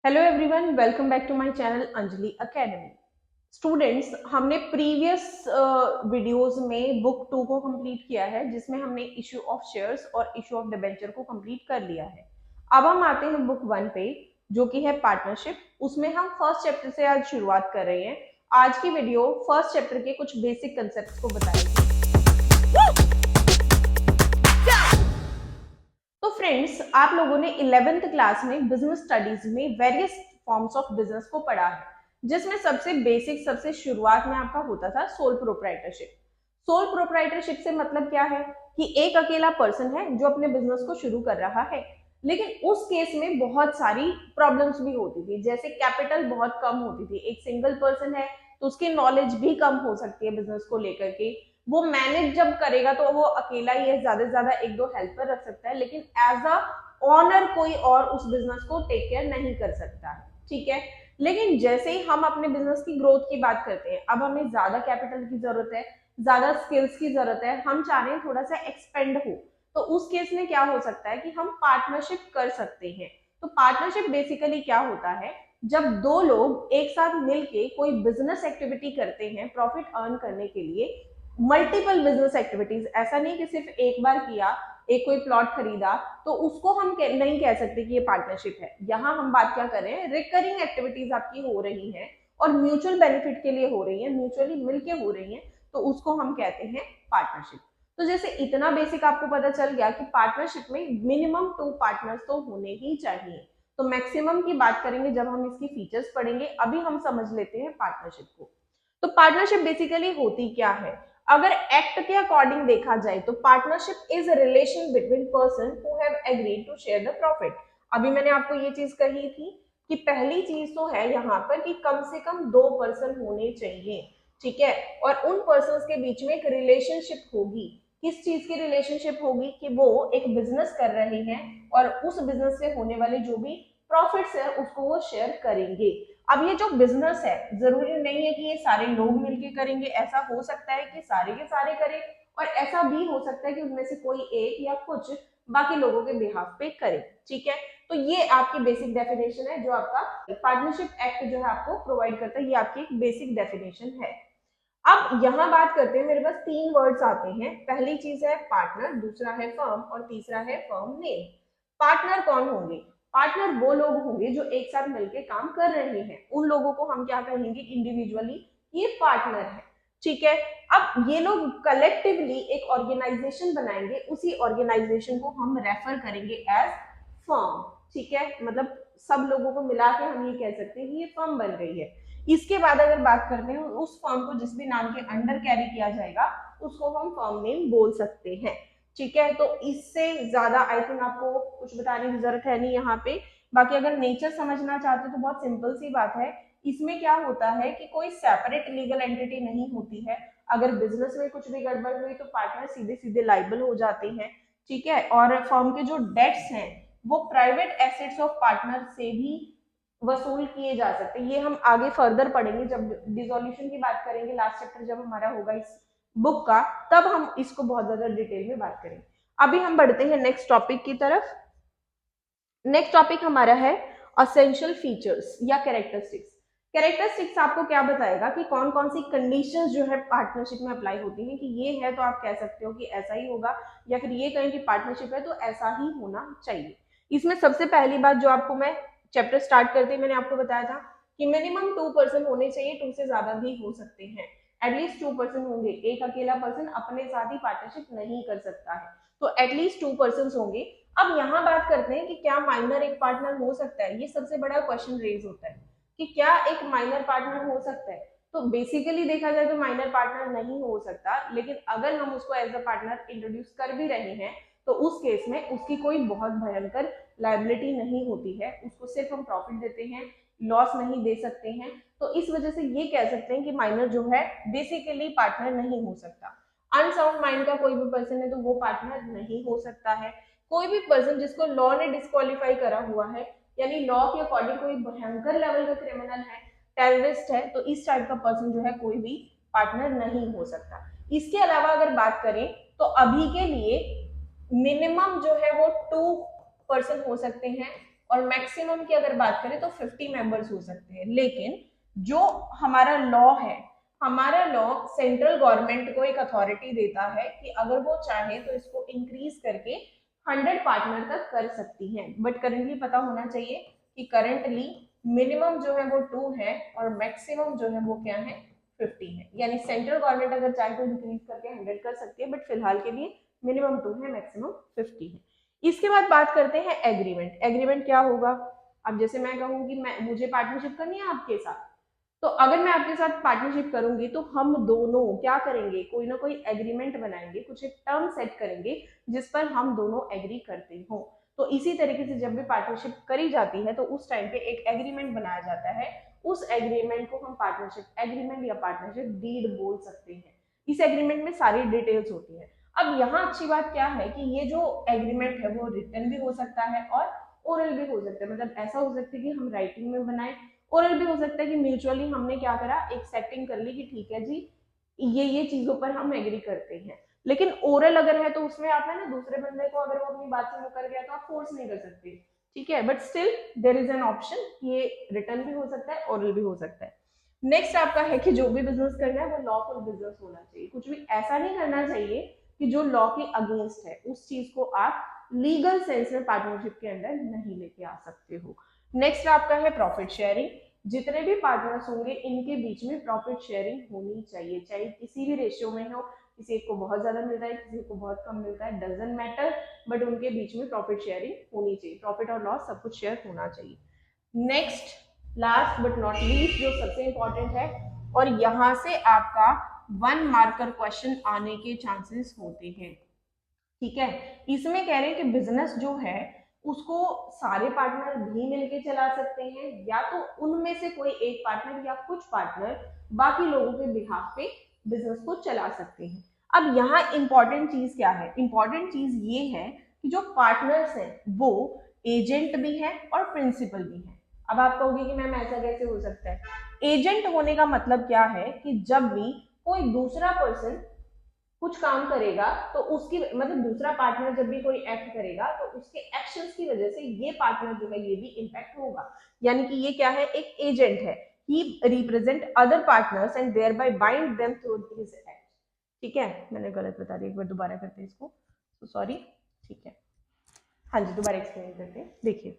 Hello everyone, welcome back to my channel Anjali Academy. Students, हमने previous videos में book 2 को complete किया है, जिसमें हमने इशू ऑफ शेयर्स और इशू ऑफ डिबेंचर को कंप्लीट कर लिया है। अब हम आते हैं बुक 1 पे, जो कि है पार्टनरशिप। उसमें हम फर्स्ट चैप्टर से आज शुरुआत कर रहे हैं। आज की वीडियो फर्स्ट चैप्टर के कुछ बेसिक कंसेप्ट को बताएगी। तो फ्रेंड्स, आप लोगों ने 11th क्लास में बिजनेस स्टडीज में वेरियस फॉर्म्स ऑफ बिजनेस को पढ़ा है, जिसमें सबसे बेसिक, सबसे शुरुआत में आपका होता था सोल प्रोप्राइटरशिप। सोल प्रोप्राइटरशिप से मतलब क्या है कि एक अकेला पर्सन है जो अपने बिजनेस को शुरू कर रहा है, लेकिन उस केस में बहुत सारी प्रॉब्लम्स भी होती थी। जैसे कैपिटल बहुत कम होती थी, एक सिंगल पर्सन है तो उसकी नॉलेज भी कम हो सकती है बिजनेस को लेकर के। वो मैनेज जब करेगा तो वो अकेला ही है, ज्यादा से ज्यादा एक दो हेल्पर रख सकता है, लेकिन एज अ ऑनर कोई और उस बिजनेस को टेक केयर नहीं कर सकता है। ठीक है, लेकिन जैसे ही हम अपने बिजनेस की ग्रोथ की बात करते हैं, अब हमें ज्यादा कैपिटल की जरूरत है, ज्यादा स्किल्स की जरूरत है, हम चाह रहे हैं थोड़ा सा एक्सपेंड हो, तो उस केस में क्या हो सकता है कि हम पार्टनरशिप कर सकते हैं। तो पार्टनरशिप बेसिकली क्या होता है, जब दो लोग एक साथ मिलके कोई बिजनेस एक्टिविटी करते हैं प्रॉफिट अर्न करने के लिए। मल्टीपल बिजनेस एक्टिविटीज, ऐसा नहीं कि सिर्फ एक बार किया, एक कोई प्लॉट खरीदा, तो उसको हम नहीं कह सकते कि ये पार्टनरशिप है। यहाँ हम बात क्या कर रहे हैं, रिकरिंग एक्टिविटीज आपकी हो रही हैं और म्यूचुअल बेनिफिट के लिए हो रही है, म्यूचुअली मिलके हो रही है, तो उसको हम कहते हैं पार्टनरशिप। तो जैसे इतना बेसिक आपको पता चल गया कि पार्टनरशिप में मिनिमम 2 पार्टनर्स तो होने ही चाहिए। तो मैक्सिमम की बात करेंगे जब हम इसकी फीचर्स पढ़ेंगे। अभी हम समझ लेते हैं पार्टनरशिप को। तो पार्टनरशिप बेसिकली होती क्या है, अगर एक्ट के अकॉर्डिंग देखा जाए तो partnership is a relation between person who have agreed to share the profit. अभी मैंने आपको ये चीज कही थी कि पहली चीज तो है यहाँ पर कि कम से कम 2 पर्सन होने चाहिए। ठीक है, और उन पर्सन के बीच में एक रिलेशनशिप होगी। किस चीज की रिलेशनशिप होगी कि वो एक बिजनेस कर रहे हैं और उस बिजनेस से होने वाले जो भी प्रॉफिट्स है उसको वो शेयर करेंगे। अब ये जो बिजनेस है, जरूरी नहीं है कि ये सारे लोग मिलके करेंगे, ऐसा हो सकता है कि सारे के सारे करें, और ऐसा भी हो सकता है कि उनमें से कोई एक या कुछ बाकी लोगों के बिहाफ पे करे। ठीक है, तो ये आपकी बेसिक डेफिनेशन है जो आपका पार्टनरशिप एक्ट जो है आपको प्रोवाइड करता है। ये आपकी एक बेसिक डेफिनेशन है। अब यहाँ बात करते हैं, मेरे पास 3 वर्ड्स आते हैं। पहली चीज है पार्टनर, दूसरा है फर्म और तीसरा है फर्म नेम। पार्टनर कौन होंगे, पार्टनर वो लोग होंगे जो एक साथ मिलकर काम कर रहे हैं, उन लोगों को हम क्या कहेंगे इंडिविजुअली, ये पार्टनर है। ठीक है, अब ये लोग कलेक्टिवली एक ऑर्गेनाइजेशन बनाएंगे, उसी ऑर्गेनाइजेशन को हम रेफर करेंगे एज फर्म। ठीक है, मतलब सब लोगों को मिला के हम ये कह सकते हैं कि ये फर्म बन गई है। इसके बाद अगर बात करते हैं उस फर्म को जिस भी नाम के अंडर कैरी किया जाएगा उसको हम फर्म नेम बोल सकते हैं। ठीक है, तो इससे ज्यादा आई थिंक आपको कुछ बताने की जरूरत है नहीं यहाँ पे। बाकी अगर नेचर समझना चाहते हो तो बहुत सिंपल सी बात है। इसमें क्या होता है कि कोई सेपरेट लीगल एंटिटी नहीं होती है। अगर बिजनेस में कुछ भी गड़बड़ हुई तो पार्टनर सीधे सीधे लाइबल हो जाते हैं। ठीक है, और फर्म के जो डेट्स हैं वो प्राइवेट एसेट्स ऑफ पार्टनर से भी वसूल किए जा सकते हैं। ये हम आगे फर्दर पढ़ेंगे जब डिसोल्यूशन की बात करेंगे, लास्ट चैप्टर जब हमारा होगा इस बुक का, तब हम इसको बहुत ज्यादा डिटेल में बात करेंगे। अभी हम बढ़ते हैं नेक्स्ट टॉपिक की तरफ। नेक्स्ट टॉपिक हमारा है असेंशियल फीचर्स या कैरेक्टरिस्टिक्स। कैरेक्टरिस्टिक्स आपको क्या बताएगा कि कौन कौन सी कंडीशंस जो है पार्टनरशिप में अप्लाई होती हैं, कि ये है तो आप कह सकते हो कि ऐसा ही होगा, या फिर ये कहें कि पार्टनरशिप है तो ऐसा ही होना चाहिए। इसमें सबसे पहली बात जो आपको मैं चैप्टर स्टार्ट करते मैंने आपको बताया था कि मिनिमम 2 पर्सन होने चाहिए, 2 से ज्यादा भी हो सकते हैं। एटलीस्ट 2 पर्सन होंगे, एक अकेला पर्सन अपने साथ ही पार्टनरशिप नहीं कर सकता है, तो एटलीस्ट 2 पर्सन होंगे। अब यहाँ बात करते हैं कि क्या माइनर एक पार्टनर हो सकता है। ये सबसे बड़ा क्वेश्चन रेज होता है कि क्या एक माइनर पार्टनर हो सकता है। तो बेसिकली देखा जाए तो माइनर पार्टनर नहीं हो सकता, लेकिन अगर हम उसको एज अ पार्टनर इंट्रोड्यूस कर भी रहे हैं तो उस केस में उसकी कोई बहुत भयंकर लायबिलिटी नहीं होती है, उसको सिर्फ हम प्रॉफिट देते हैं, लॉस नहीं दे सकते हैं। तो इस वजह से ये कह सकते हैं कि माइनर जो है बेसिकली पार्टनर नहीं हो सकता। अनसाउंड माइंड का कोई भी पर्सन है तो वो पार्टनर नहीं हो सकता है। कोई भी पर्सन जिसको लॉ ने डिस्क्वालीफाई करा हुआ है, यानी लॉ के अकॉर्डिंग कोई भयंकर लेवल का क्रिमिनल है, टेररिस्ट है, तो इस टाइप का पर्सन जो है कोई भी पार्टनर नहीं हो सकता। इसके अलावा अगर बात करें तो अभी के लिए मिनिमम जो है वो 2 पर्सन हो सकते हैं और मैक्सिमम की अगर बात करें तो 50 मेंबर्स हो सकते हैं। लेकिन जो हमारा लॉ है, हमारा लॉ सेंट्रल गवर्नमेंट को एक अथॉरिटी देता है कि अगर वो चाहे तो इसको इंक्रीज करके 100 पार्टनर तक कर सकती हैं। बट करेंटली पता होना चाहिए कि करंटली मिनिमम जो है वो 2 है और मैक्सिमम जो है वो क्या है 50 है। यानी सेंट्रल गवर्नमेंट अगर चाहे तो इंक्रीज करके 100 कर सकती है, बट फिलहाल के लिए मिनिमम 2 है, मैक्सिमम 50 है। इसके बाद बात करते हैं एग्रीमेंट। एग्रीमेंट क्या होगा? अब जैसे मैं कहूँ कि मुझे पार्टनरशिप करनी है आपके साथ, तो अगर मैं आपके साथ पार्टनरशिप करूंगी तो हम दोनों क्या करेंगे, कोई ना कोई एग्रीमेंट बनाएंगे, कुछ एक टर्म सेट करेंगे जिस पर हम दोनों एग्री करते हो। तो इसी तरीके से जब भी पार्टनरशिप करी जाती है तो उस टाइम पे एक एग्रीमेंट बनाया जाता है। उस एग्रीमेंट को हम पार्टनरशिप एग्रीमेंट या पार्टनरशिप डीड बोल सकते हैं। इस एग्रीमेंट में सारी डिटेल्स होती है। अब यहाँ अच्छी बात क्या है कि ये जो एग्रीमेंट है वो रिटन भी हो सकता है और ओरल भी हो सकता है। मतलब ऐसा हो सकता है कि हम राइटिंग में बनाए, ओरल भी हो सकता है कि म्यूचुअली हमने क्या करा, एक सेटिंग कर ली कि ठीक है जी ये चीजों पर हम एग्री करते हैं। लेकिन ओरल अगर है तो उसमें आप है ना दूसरे बंदे को अगर वो अपनी बात से मुकर गया तो आप फोर्स नहीं कर सकते, ठीक है। But still there is an option, ये रिटर्न भी हो सकता है, ओरल भी हो सकता है। नेक्स्ट आपका है कि जो भी बिजनेस करना है वो लॉफुल बिजनेस होना चाहिए। कुछ भी ऐसा नहीं करना चाहिए कि जो लॉ के अगेंस्ट है, उस चीज को आप लीगल सेंस में पार्टनरशिप के अंदर नहीं लेके आ सकते हो। नेक्स्ट आपका है प्रॉफिट शेयरिंग। जितने भी पार्टनर्स होंगे इनके बीच में प्रॉफिट शेयरिंग होनी चाहिए, चाहे किसी भी रेशियो में हो, किसी एक को बहुत ज्यादा मिल रहा है, किसी को बहुत कम मिलता है, डजंट मैटर, बट उनके बीच में प्रॉफिट शेयरिंग होनी चाहिए। प्रॉफिट और लॉस सब कुछ शेयर होना चाहिए। Next, last but not least, जो सबसे इंपॉर्टेंट है और यहां से आपका 1 मार्कर क्वेश्चन आने के चांसेस होते हैं, ठीक है। इसमें कह रहे हैं कि बिजनेस जो है उसको सारे पार्टनर भी मिलके चला सकते हैं या तो उनमें से कोई एक पार्टनर या कुछ पार्टनर बाकी लोगों के बिहाफ पे बिजनेस को चला सकते हैं। अब यहाँ इंपॉर्टेंट चीज क्या है? इंपॉर्टेंट चीज ये है कि जो पार्टनर्स हैं वो एजेंट भी है और प्रिंसिपल भी है। अब आप कहोगे कि मैम ऐसा कैसे हो सकता है? एजेंट होने का मतलब क्या है कि जब भी कोई दूसरा पर्सन कुछ काम करेगा तो उसकी मतलब दूसरा पार्टनर जब भी कोई एक्ट करेगा तो उसके एक्शंस की वजह से ये पार्टनर जो है ये भी इम्पैक्ट होगा। यानी कि ये क्या है? एक एजेंट है। He represent other partners and thereby bind them through his act. ठीक है, मैंने गलत बता दिया, एक बार दोबारा करते हैं इसको, तो सॉरी। ठीक है, हाँ जी, दोबारा एक्सप्लेन करते हैं। देखिए,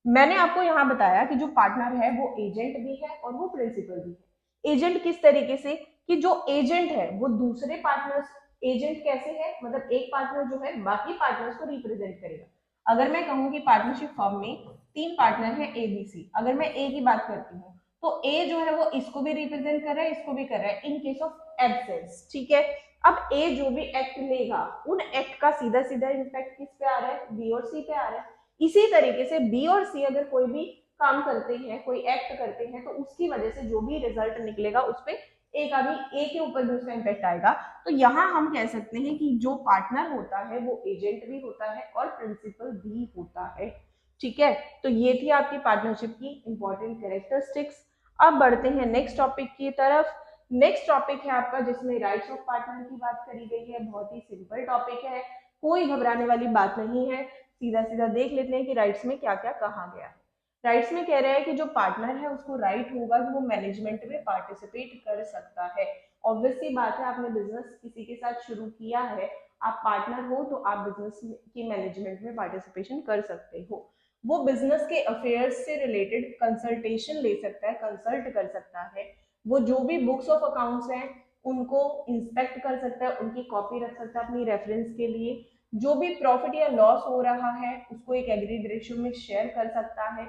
मैंने आपको यहाँ बताया कि जो पार्टनर है वो एजेंट भी है और वो प्रिंसिपल भी है। एजेंट किस तरीके से कि जो एजेंट है वो दूसरे पार्टनर्स, एजेंट कैसे है मतलब एक पार्टनर जो है बाकी पार्टनर्स को रिप्रेजेंट करेगा। अगर मैं कहूँ कि पार्टनरशिप फर्म में 3 पार्टनर है ए बी सी, अगर मैं ए की बात करती हूँ तो ए जो है वो इसको भी रिप्रेजेंट कर रहा है, इसको भी कर रहा है इन केस ऑफ एब्सेंस, ठीक है। अब ए जो भी एक्ट लेगा उन एक्ट का सीधा सीधा इम्पैक्ट किस पे आ रहा है? बी और सी पे आ रहा है। इसी तरीके से बी और सी अगर कोई भी काम करते हैं, कोई एक्ट करते हैं, तो उसकी वजह से जो भी रिजल्ट निकलेगा उस पे ए का भी, ए के ऊपर भी उसका इम्पैक्ट आएगा। तो यहाँ हम कह सकते हैं कि जो पार्टनर होता है वो एजेंट भी होता है और प्रिंसिपल भी होता है, ठीक है। तो ये थी आपकी पार्टनरशिप की इंपॉर्टेंट कैरेक्टरिस्टिक्स। अब बढ़ते हैं नेक्स्ट टॉपिक की तरफ। नेक्स्ट टॉपिक है आपका जिसमें राइट्स ऑफ पार्टनर की बात करी गई है। बहुत ही सिंपल टॉपिक है, कोई घबराने वाली बात नहीं है। सीधा सीधा देख लेते हैं कि राइट्स में क्या क्या कहा गया है। राइट्स में कह रहे हैं कि जो पार्टनर है उसको राइट होगा कि वो मैनेजमेंट में पार्टिसिपेट कर सकता है। ऑब्वियस सी बात है, आपने बिजनेस किसी के साथ शुरू किया है, आप पार्टनर हो तो आप बिजनेस की मैनेजमेंट में पार्टिसिपेशन कर सकते हो। वो बिजनेस के अफेयर्स से रिलेटेड कंसल्टेशन ले सकता है, कंसल्ट कर सकता है। वो जो भी बुक्स ऑफ अकाउंट्स हैं उनको इंस्पेक्ट कर सकता है, उनकी कॉपी रख सकता है अपनी रेफरेंस के लिए। जो भी प्रॉफिट या लॉस हो रहा है उसको एक एग्रीड रेशियो में शेयर कर सकता है,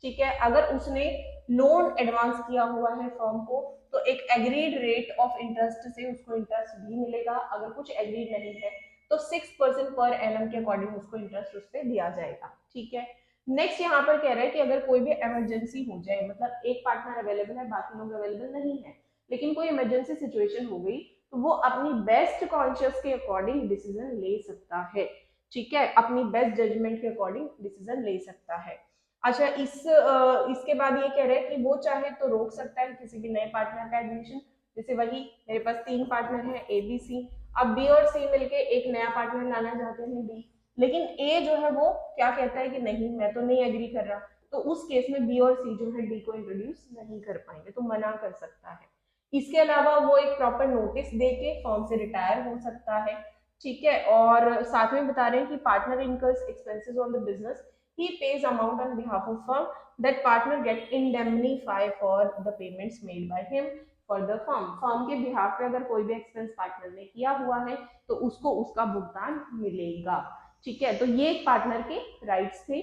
ठीक है। अगर उसने लोन एडवांस किया हुआ है फर्म को तो एक एग्रीड रेट ऑफ इंटरेस्ट से उसको इंटरेस्ट भी मिलेगा। अगर कुछ एग्रीड नहीं है तो 6% पर एनम के अकॉर्डिंग उसको इंटरेस्ट उस पर दिया जाएगा, ठीक है। नेक्स्ट यहाँ पर कह रहा है कि अगर कोई भी इमरजेंसी हो जाए, मतलब एक पार्टनर अवेलेबल है बाकी लोग अवेलेबल नहीं है, लेकिन कोई इमरजेंसी सिचुएशन हो गई तो वो अपनी बेस्ट कॉन्शियस के अकॉर्डिंग डिसीजन ले सकता है, ठीक है। अपनी बेस्ट जजमेंट के अकॉर्डिंग डिसीजन ले सकता है। अच्छा, इसके बाद ये कह रहे हैं कि वो चाहे तो रोक सकता है किसी भी नए पार्टनर का एडमिशन। जैसे वही मेरे पास 3 पार्टनर है ए बी सी, अब बी और सी मिलके एक नया पार्टनर लाना चाहते हैं डी, लेकिन ए जो है वो क्या कहता है कि नहीं, मैं तो नहीं एग्री कर रहा, तो उस केस में बी और सी जो है डी को इंट्रोड्यूस नहीं कर पाएंगे, तो मना कर सकता है। इसके अलावा वो एक प्रॉपर नोटिस दे के फर्म से रिटायर हो सकता है, ठीक है। और साथ में बता रहे हैं कि partner incurs expenses on the business, he pays amount on behalf of firm, that partner get indemnified for the payments made by him for the firm. Firm के बिहाफ पे अगर कोई भी एक्सपेंस पार्टनर ने किया हुआ है तो उसको उसका भुगतान मिलेगा, ठीक है। तो ये पार्टनर के राइट्स थे,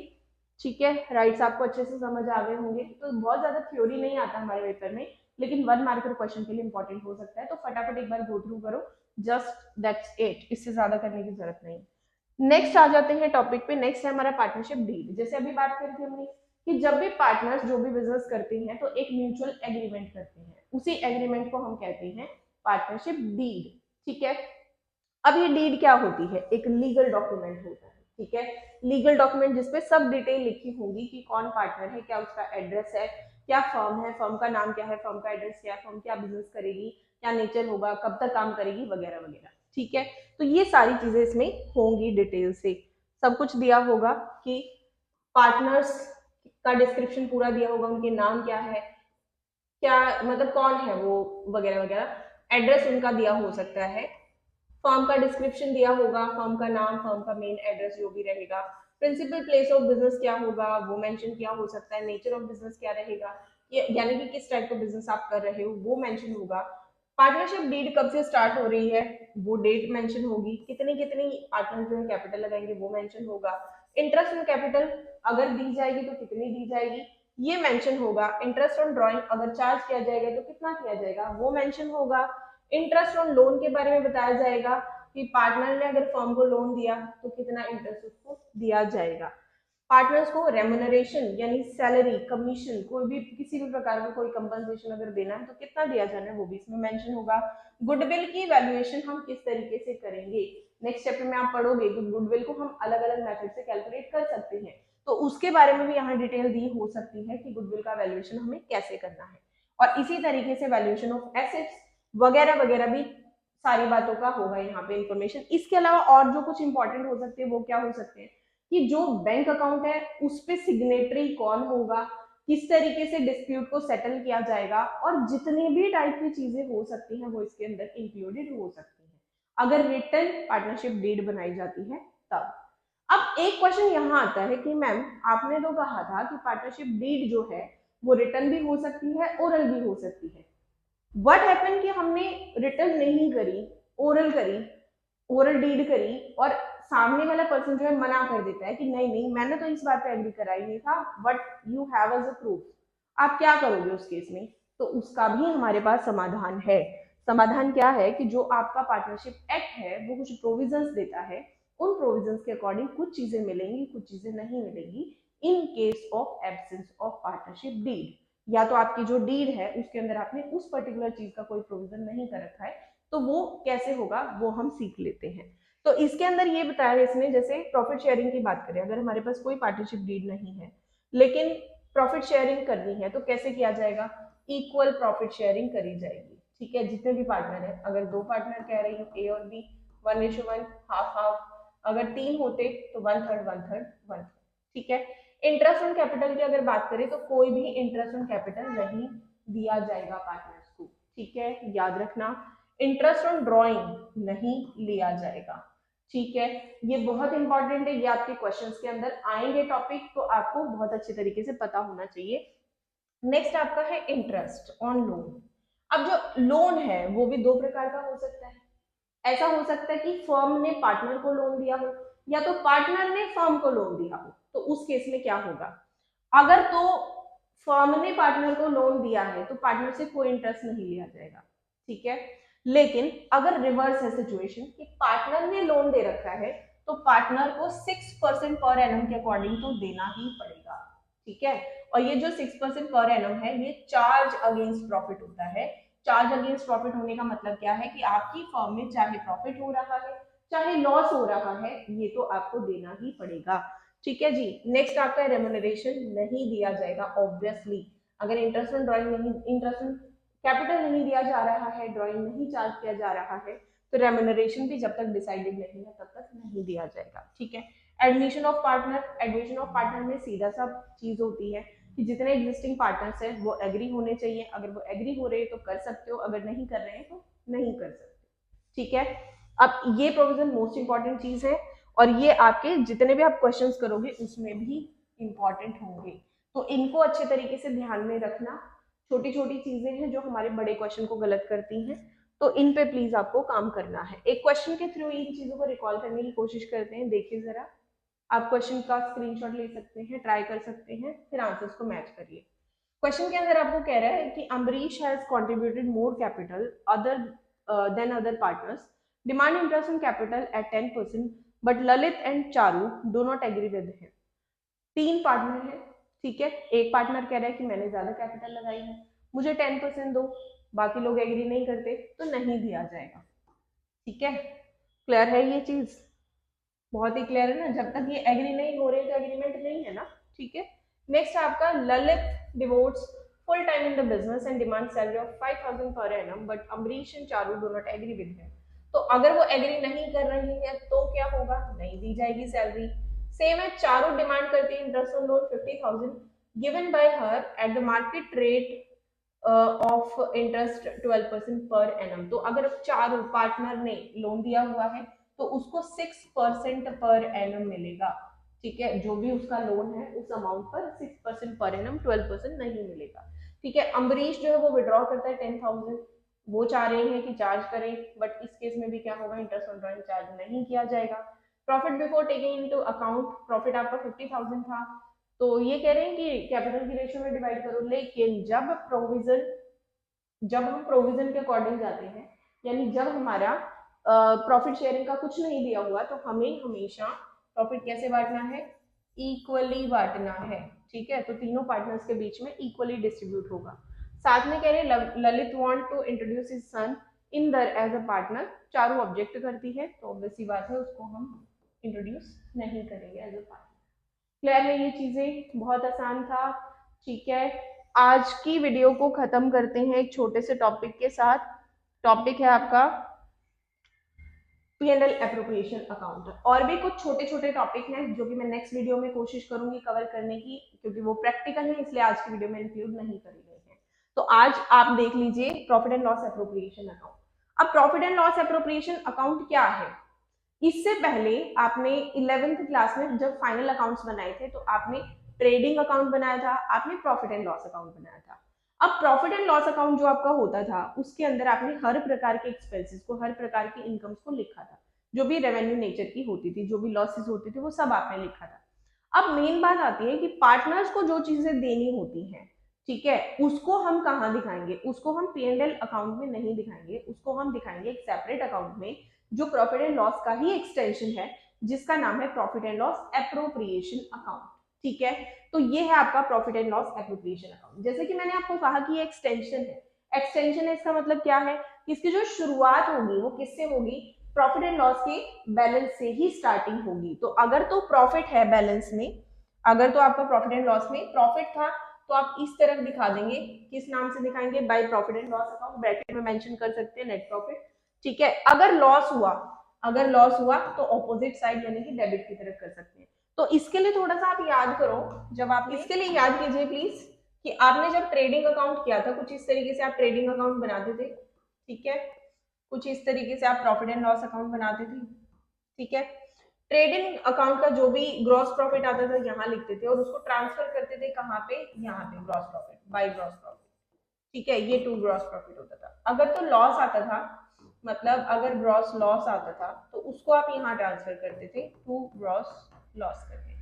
ठीक है। राइट्स आपको अच्छे से समझ आ गए होंगे, तो बहुत ज्यादा थ्योरी नहीं आता हमारे पेपर में, लेकिन 1 मार्कर क्वेश्चन के लिए इंपॉर्टेंट हो सकता है, तो फटाफट एक बार गो थ्रू करो, जस्ट दैट्स इट, इससे ज्यादा करने की जरूरत नहीं। नेक्स्ट आ जाते हैं टॉपिक पे। नेक्स्ट है हमारा पार्टनरशिप डीड। जैसे अभी बात करी थी हमने कि जब भी पार्टनर्स जो भी बिजनेस करते हैं तो एक म्यूचुअल एग्रीमेंट करते हैं, उसी एग्रीमेंट को हम कहते हैं पार्टनरशिप डीड, ठीक है। अब ये डीड क्या होती है, एक लीगल डॉक्यूमेंट होता है, ठीक है। लीगल डॉक्यूमेंट जिसपे सब डिटेल लिखी होगी कि कौन पार्टनर है, क्या उसका एड्रेस है, क्या फर्म है, फर्म का नाम क्या है, फर्म का एड्रेस क्या है, फर्म क्या बिजनेस करेगी, क्या नेचर होगा, कब तक काम करेगी, वगैरह वगैरह, ठीक है। तो ये सारी चीजें इसमें होंगी डिटेल से, सब कुछ दिया होगा कि पार्टनर्स का डिस्क्रिप्शन पूरा दिया होगा, उनके नाम क्या है, क्या मतलब कौन है वो, वगैरह वगैरह, एड्रेस उनका दिया हो सकता है, फर्म का डिस्क्रिप्शन दिया होगा, फर्म का नाम, फर्म का मेन एड्रेस जो भी रहेगा, प्रिंसिपल प्लेस ऑफ बिजनेस क्या होगा वो मेंशन किया हो सकता है, नेचर ऑफ बिजनेस क्या रहेगा, यानी कि किस टाइप का बिजनेस आप कर रहे हो वो मेंशन होगा। पार्टनरशिप डीड कब से स्टार्ट हो रही है वो डेट मेंशन होगी, कितनी कितनी पार्टनर जो है कैपिटल लगाएंगे वो मेंशन होगा, इंटरेस्ट ऑन कैपिटल अगर दी जाएगी तो कितनी दी जाएगी ये मेंशन होगा, इंटरेस्ट ऑन ड्राइंग अगर चार्ज किया जाएगा तो कितना किया जाएगा वो मेंशन होगा, इंटरेस्ट ऑन लोन के बारे में बताया जाएगा कि पार्टनर ने अगर फर्म को लोन दिया तो कितना इंटरेस्ट उसको दिया जाएगा, पार्टनर्स को रेमुनरेशन यानी सैलरी, कमीशन, कोई भी किसी भी प्रकार का कोई कंपनसेशन अगर देना है तो कितना दिया जाना है वो भी इसमें मेंशन होगा, गुडविल की वैल्यूएशन हम किस तरीके से करेंगे, नेक्स्ट चैप्टर में आप पढ़ोगे कि गुडविल को हम अलग अलग मेथड से कैलकुलेट कर सकते हैं, तो उसके बारे में भी यहाँ डिटेल दी हो सकती है कि गुडविल का वैल्यूएशन हमें कैसे करना है, और इसी तरीके से वैल्यूएशन ऑफ एसेट्स वगैरह वगैरह भी सारी बातों का होगा यहाँ पे इंफॉर्मेशन। इसके अलावा और जो कुछ इंपॉर्टेंट हो सकते हैं वो क्या हो सकते हैं कि जो बैंक अकाउंट है उस पे सिग्नेटरी कौन होगा, किस तरीके से डिस्प्यूट को सेटल किया जाएगा, और जितनी भी टाइप की चीजें हो सकती हैं वो इसके अंदर इंक्लूडेड हो सकती हैं अगर रिटन पार्टनरशिप डीड बनाई जाती है तब। अब एक क्वेश्चन यहाँ आता है कि मैम आपने तो कहा था कि पार्टनरशिप डीड जो है वो रिटन भी हो सकती है, ओरल भी हो सकती है, व्हाट हैपन कि हमने रिटन नहीं करी, ओरल करी, ओरल डीड करी, और सामने वाला पर्सन जो है मना कर देता है कि नहीं नहीं मैंने तो इस बात पे एग्री करा ही नहीं था, but you have as a proof, आप क्या करोगे उस केस में, तो उसका भी हमारे पास समाधान है। समाधान क्या है कि जो आपका पार्टनरशिप एक्ट है वो कुछ प्रोविजंस देता है, उन प्रोविजंस के अकॉर्डिंग कुछ चीजें मिलेंगी कुछ चीजें नहीं मिलेंगी in case of absence of partnership deed, या तो आपकी जो डीड है उसके अंदर आपने उस पर्टिकुलर चीज का कोई प्रोविजन नहीं कर रखा है, तो वो कैसे होगा वो हम सीख लेते हैं। तो इसके अंदर ये बताया है इसने, जैसे प्रॉफिट शेयरिंग की बात करें, अगर हमारे पास कोई पार्टनरशिप डीड नहीं है लेकिन प्रॉफिट शेयरिंग करनी है तो कैसे किया जाएगा, इक्वल प्रॉफिट शेयरिंग करी जाएगी, ठीक है। जितने भी पार्टनर है, अगर 2 पार्टनर कह रही हूँ ए और बी, 1:1, हाफ हाफ, अगर 3 होते तो 1/3 1/3 1/3, ठीक है। इंटरेस्ट ऑन कैपिटल की अगर बात करें तो कोई भी इंटरेस्ट ऑन कैपिटल नहीं दिया जाएगा पार्टनर्स को, ठीक है, याद रखना। इंटरेस्ट ऑन ड्रॉइंग नहीं लिया जाएगा, ठीक है। ये बहुत इंपॉर्टेंट है, ये आपके क्वेश्चंस के अंदर आएंगे टॉपिक, तो आपको बहुत अच्छे तरीके से पता होना चाहिए। नेक्स्ट आपका है इंटरेस्ट ऑन लोन। अब जो लोन है वो भी 2 प्रकार का हो सकता है, ऐसा हो सकता है कि फर्म ने पार्टनर को लोन दिया हो या तो पार्टनर ने फर्म को लोन दिया हो, तो उस केस में क्या होगा, अगर तो फर्म ने पार्टनर को लोन दिया है तो पार्टनर से कोई इंटरेस्ट नहीं लिया जाएगा, ठीक है। लेकिन अगर रिवर्स है सिचुएशन कि पार्टनर ने लोन दे रखा है तो पार्टनर को 6% पर एनम के अकॉर्डिंग तो देना ही पड़ेगा, ठीक है। और ये जो 6% पर एनम है ये चार्ज अगेंस्ट प्रॉफिट होता है। चार्ज अगेंस्ट प्रॉफिट होने का मतलब क्या है कि आपकी फर्म में चाहे प्रॉफिट हो रहा है चाहे लॉस हो रहा है ये तो आपको देना ही पड़ेगा, ठीक है जी। नेक्स्ट आपका रेमुनरेशन नहीं दिया जाएगा ऑब्वियसली, अगर इंटरेस्ट ऑन ड्राइंग नहीं, इंटरेस्ट ऑन कैपिटल नहीं दिया जा रहा है, ड्राइंग नहीं चार्ज किया जा रहा है, तो रेमुनरेशन भी जब तक डिसाइडेड नहीं है तब तक नहीं दिया जाएगा, ठीक है। Admission of partner, admission of partner में सीधा सा चीज होती है कि जितने एग्जिस्टिंग पार्टनर्स हैं वो एग्री होने चाहिए, अगर वो एग्री हो रहे हैं तो कर सकते हो, अगर नहीं कर रहे हैं तो नहीं कर सकते, ठीक है। अब ये प्रोविजन मोस्ट इंपॉर्टेंट चीज है और ये आपके जितने भी आप क्वेश्चंस करोगे उसमें भी इंपॉर्टेंट होंगे, तो इनको अच्छे तरीके से ध्यान में रखना। छोटी छोटी चीजें हैं जो हमारे बड़े क्वेश्चन को गलत करती हैं, तो इन पे प्लीज आपको काम करना है। एक क्वेश्चन के थ्रू इन चीजों को रिकॉल करने की कोशिश करते हैं। देखिए जरा, आप क्वेश्चन का स्क्रीनशॉट ले सकते हैं, ट्राई कर सकते हैं, फिर आंसर्स को मैच करिए। क्वेश्चन के अंदर आपको कह रहा है कि Ambrish has contributed more capital other than other partners, demand interest on capital at 10%, but Lalit and Charu do not agree with him. तीन पार्टनर है, ठीक है, एक पार्टनर कह रहा है कि मैंने ज्यादा कैपिटल लगाई है, मुझे 10% दो, बाकी लोग एग्री नहीं करते तो नहीं दिया जाएगा, ठीक है। क्लियर है ये चीज? बहुत ही क्लियर है ना, जब तक ये एग्री नहीं हो रहे तो एग्रीमेंट नहीं है ना, ठीक है। नेक्स्ट आपका Lalit devotes full time in the business and demand salary of 5000 per annum, but Amrish and Charu do not agree with him. तो अगर वो एग्री नहीं कर रही है तो क्या होगा, नहीं दी जाएगी सैलरी। सेम है, चारू डिमांड करती है interest on loan 50,000 given by her at the market rate of interest 12% per annum. तो अगर चारू पार्टनर ने लोन दिया हुआ है तो उसको 6% पर एनम मिलेगा, ठीक है। जो भी उसका लोन है उस अमाउंट पर 6% पर एनम, 12% नहीं मिलेगा, ठीक है। अम्बरीश जो है वो विड्रॉ करता है 10,000, वो चाह रहे हैं कि चार्ज करें, बट इस केस में भी क्या होगा, इंटरेस्ट ऑन ड्रॉइंग चार्ज नहीं किया जाएगा। Profit before taking into account, profit आपका 50,000 था, तो ये कह रहे हैं कि कैपिटल की रेशियो में डिवाइड करो, लेकिन जब हम प्रोविजन के अकॉर्डिंग जाते हैं, यानी जब हमारा प्रॉफिट शेयरिंग का कुछ नहीं दिया हुआ, तो हमें हमेशा प्रॉफिट कैसे बांटना है, इक्वली बांटना है, ठीक है। तो तीनों पार्टनर्स के बीच में इक्वली डिस्ट्रीब्यूट होगा। साथ में कह रहे Lalit want to introduce his son in there as a partner, Charu object करती है, तो ऑब्वियस सी बात है उसको हम इंट्रोड्यूस नहीं करेंगे एज अ पार्टनर। क्लियर है ये चीजें? बहुत आसान था, ठीक है। आज की वीडियो को खत्म करते हैं एक छोटे से टॉपिक के साथ। टॉपिक है आपका P&L एप्रोप्रिएशन अकाउंट। और भी कुछ छोटे छोटे टॉपिक हैं जो कि मैं नेक्स्ट वीडियो में कोशिश करूंगी कवर करने की, क्योंकि वो प्रैक्टिकल है इसलिए आज की वीडियो में इंक्लूड नहीं करी गई है। तो आज आप देख लीजिए profit and loss appropriation account. अब profit and loss appropriation account क्या है, इससे पहले आपने 11th क्लास में जब फाइनल अकाउंट्स बनाए थे तो आपने ट्रेडिंग अकाउंट बनाया था, आपने प्रॉफिट एंड लॉस अकाउंट बनाया था। अब प्रॉफिट एंड लॉस अकाउंट जो आपका होता था उसके अंदर आपने हर प्रकार के एक्सपेंसेस को, हर प्रकार की इनकम्स को लिखा था, जो भी रेवेन्यू नेचर की होती थी, जो भी लॉसेस होती थी, वो सब आपने लिखा था। अब मेन बात आती है कि पार्टनर्स को जो चीजें देनी होती हैं, ठीक है, उसको हम कहाँ दिखाएंगे, उसको हम P&L अकाउंट में नहीं दिखाएंगे, उसको हम दिखाएंगे एक सेपरेट अकाउंट में जो प्रॉफिट एंड लॉस का ही एक्सटेंशन है, जिसका नाम है profit and loss appropriation account, ठीक है। तो ये है आपका profit and loss appropriation account. जैसे कि मैंने आपको कहा कि ये एक्सटेंशन है, एक्सटेंशन है इसका मतलब क्या है, इसकी जो शुरुआत होगी वो किससे होगी, प्रॉफिट एंड लॉस के बैलेंस से ही स्टार्टिंग होगी। तो अगर तो प्रॉफिट है बैलेंस में, अगर तो आपका प्रॉफिट एंड लॉस में प्रॉफिट था तो आप इस तरफ दिखा देंगे, किस नाम से दिखाएंगे, by profit and loss account, bracket में मेंशन कर सकते हैं नेट प्रॉफिट, ठीक है। अगर लॉस हुआ तो ऑपोजिट साइड यानी कि डेबिट की तरफ कर सकते हैं। तो इसके लिए थोड़ा सा आप याद करो, जब आप इसके लिए याद कीजिए प्लीज कि आपने जब ट्रेडिंग अकाउंट किया था कुछ इस तरीके से आप ट्रेडिंग अकाउंट बनाते थे, ठीक है, कुछ इस तरीके से आप प्रॉफिट एंड लॉस अकाउंट बनाते थे, ठीक है। ट्रेडिंग अकाउंट का जो भी ग्रॉस प्रॉफिट आता था यहाँ लिखते थे और उसको ट्रांसफर करते थे कहाँ पे, यहाँ पे gross profit, by gross profit, ठीक है, ये टू ग्रॉस प्रॉफिट होता था। अगर तो लॉस आता था, मतलब अगर ग्रॉस लॉस आता था तो उसको आप यहाँ ट्रांसफर करते थे टू ग्रॉस लॉस करके।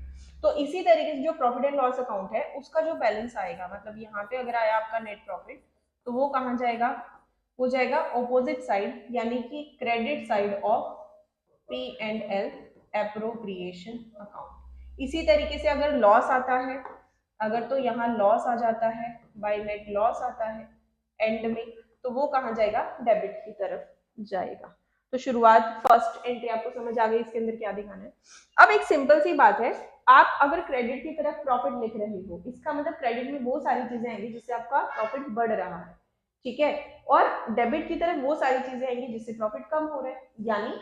तो इसी तरीके से जो प्रॉफिट एंड लॉस अकाउंट है उसका जो बैलेंस आएगा, मतलब यहाँ पे अगर आया आपका नेट प्रॉफिट तो वो कहाँ जाएगा, वो जाएगा ऑपोजिट साइड यानी कि credit side of P&L appropriation account. इसी तरीके से अगर लॉस आता है, अगर तो यहाँ लॉस आ जाता है, बाय नेट लॉस आता है एंड में, तो वो कहाँ जाएगा, डेबिट की तरफ जाएगा। तो शुरुआत फर्स्ट एंट्री आपको समझ आ गई, इसके अंदर क्या दिखाना है। अब एक सिंपल सी बात है, आप अगर क्रेडिट की तरफ प्रॉफिट लिख रहे हो, इसका मतलब क्रेडिट में वो सारी चीजें आएंगी जिससे आपका प्रॉफिट बढ़ रहा है, ठीक है, और डेबिट की तरफ वो सारी चीजें आएंगी जिससे प्रॉफिट कम हो रहा है। यानी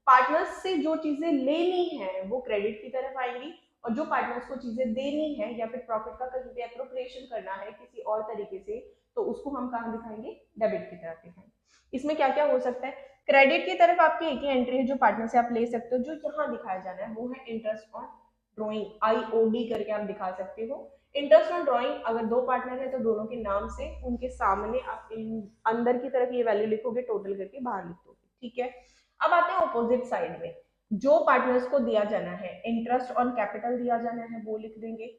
पार्टनर्स से जो चीजें लेनी है वो क्रेडिट की तरफ आएंगी, और जो पार्टनर्स को चीजें देनी है या फिर प्रॉफिट का कहीं पे एप्रोप्रिएशन करना है किसी और तरीके से, तो उसको हम कहाँ दिखाएंगे, डेबिट की तरफ दिखाएंगे। इसमें क्या क्या हो सकता है, क्रेडिट की तरफ आपकी एक ही एंट्री है जो पार्टनर से आप ले सकते हो, जो यहाँ दिखाया जाना है वो है इंटरेस्ट ऑन ड्रॉइंग, IOD करके आप दिखा सकते हो। इंटरेस्ट ऑन ड्रॉइंग, अगर दो पार्टनर है तो दोनों के नाम से उनके सामने आप अंदर की तरफ ये वैल्यू लिखोगे, टोटल करके बाहर लिख दोगे, ठीक है। अब आते हैं ऑपोजिट साइड में, जो पार्टनर्स को दिया जाना है, इंटरेस्ट ऑन कैपिटल दिया जाना है वो लिख देंगे,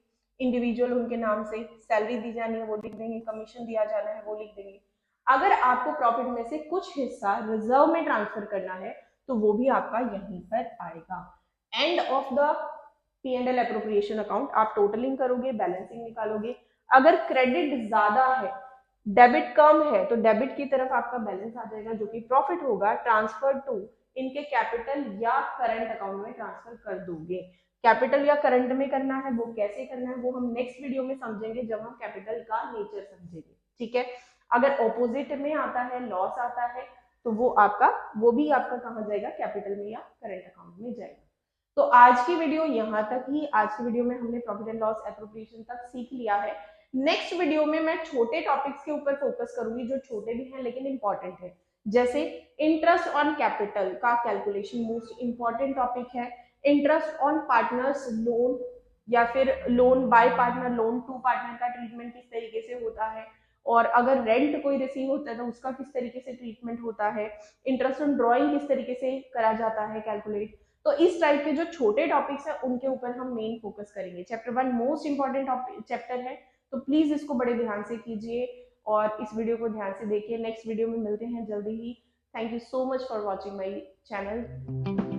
इंडिविजुअल उनके नाम से, सैलरी दी जानी है वो लिख देंगे, कमीशन दिया जाना है वो लिख देंगे। अगर आपको प्रॉफिट में से कुछ हिस्सा रिजर्व में ट्रांसफर करना है तो वो भी आपका यहीं पर आएगा। End of the P&L appropriation account आप टोटलिंग करोगे, बैलेंसिंग निकालोगे। अगर क्रेडिट ज्यादा है, डेबिट कम है, तो डेबिट की तरफ आपका बैलेंस आ जाएगा जो कि प्रॉफिट होगा, ट्रांसफर टू इनके कैपिटल या करंट अकाउंट में ट्रांसफर कर दोगे। कैपिटल या करंट में करना है वो कैसे करना है वो हम नेक्स्ट वीडियो में समझेंगे जब हम कैपिटल का नेचर समझेंगे, ठीक है। अगर ऑपोजिट में आता है, लॉस आता है, तो वो भी आपका कहाँ जाएगा, कैपिटल में या करंट अकाउंट में जाएगा। तो आज की वीडियो यहाँ तक ही। आज की वीडियो में हमने प्रॉफिट एंड लॉस एप्रोप्रिएशन तक सीख लिया है। नेक्स्ट वीडियो में मैं छोटे टॉपिक्स के ऊपर फोकस करूंगी जो छोटे भी हैं लेकिन इंपॉर्टेंट है, जैसे इंटरेस्ट ऑन कैपिटल का कैलकुलेशन मोस्ट इंपॉर्टेंट टॉपिक है, इंटरेस्ट ऑन पार्टनर्स लोन या फिर loan by partner, loan to partner का ट्रीटमेंट किस तरीके से होता है, और अगर रेंट कोई रिसीव होता है तो उसका किस तरीके से ट्रीटमेंट होता है, इंटरेस्ट ऑन ड्रॉइंग किस तरीके से करा जाता है कैलकुलेट। तो इस टाइप के जो छोटे टॉपिक्स है उनके ऊपर हम मेन फोकस करेंगे। चैप्टर 1 मोस्ट इंपॉर्टेंट चैप्टर है, तो प्लीज इसको बड़े ध्यान से कीजिए और इस वीडियो को ध्यान से देखिए। नेक्स्ट वीडियो में मिलते हैं जल्दी ही। Thank you so much for watching my channel.